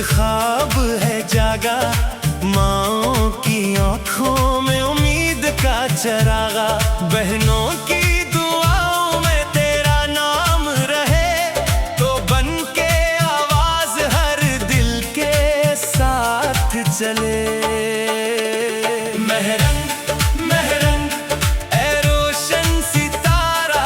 ख्वाब है जागा, माँओं की आँखों में उम्मीद का चरागा। बहनों की दुआओं में तेरा नाम रहे, तो बन के आवाज हर दिल के साथ चले। महरंग महरंग ए रोशन सितारा,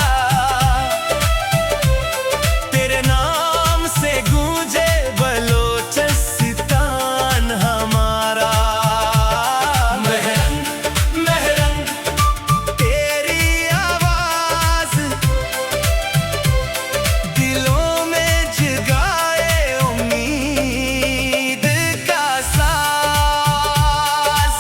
तेरे नाम से गूंजे बलोचिस्तान हमारा। महरंग महरंग तेरी आवाज दिलों में जगाए उम्मीद का साज।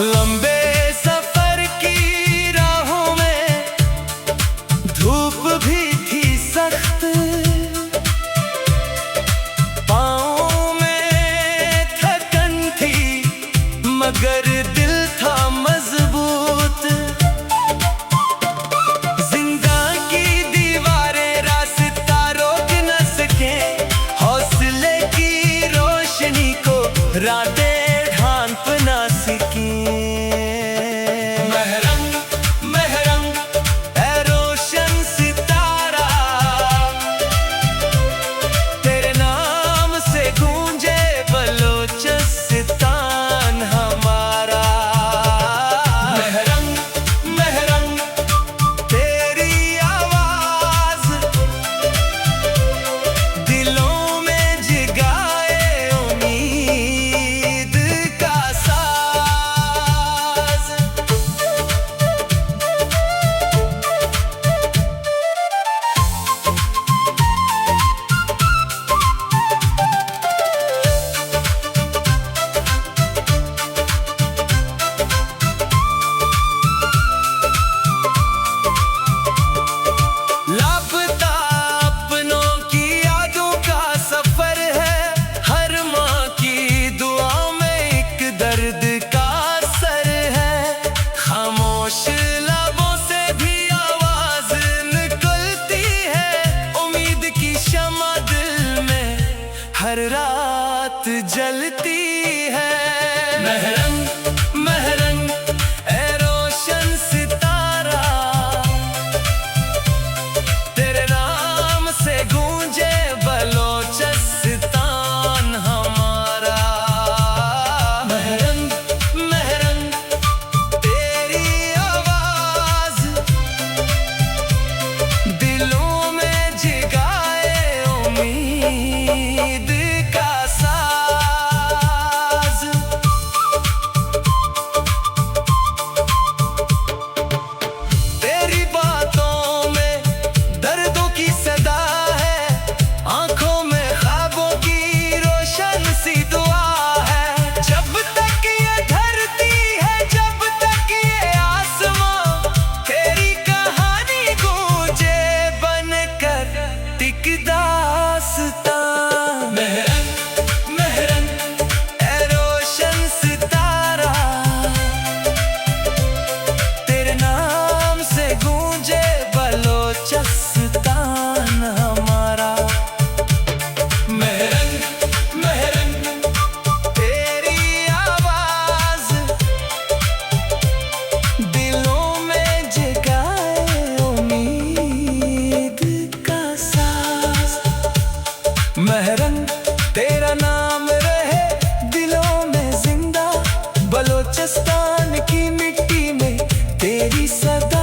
लंबे सफर की राहों में धूप भी थी सख्त, पाँवों में थकन थी मगर दिल था मजबूत। जिंदा की दीवारें रास्ता रोक न सके, हौसले की रोशनी को रातें ढांप ना सकें। महरंग महरंग ए रोशन सितारा, तेरे नाम से गूंजे बलोचिस्तान हमारा। महरंग महरंग तेरी आवाज दिलों में जगाए उम्मीद का साज। लापता अपनों की यादों का सफर है, हर माँ की दुआ में एक दर्द का असर है। खामोश लबों से भी आवाज निकलती है, उम्मीद की शम्मा दिल में हर रात जलती है। महरंग महरंग ए रोशन सितारा, तेरे नाम से गूंजे बलोचिस्तान हमारा। महरंग महरंग तेरी आवाज दिलों में जगाए उम्मीद का साज। तेरी बातों में दर्दों की सदा है, आंखों में ख्वाबों की रोशन सी दुआ है। जब तक ये धरती है, जब तक ये आसमां, तेरी कहानी गूंजे बनकर टिक दास्तां। महरंग महरंग ए रोशन सितारा, तेरे नाम से गूंजे बलोचिस्तान हमारा। महरंग महरंग तेरी आवाज दिलों में जगाए उम्मीद का साज। महरंग तेरा नाम रहे दिलों में जिंदा, बलोचिस्तान की मिट्टी में तेरी सदा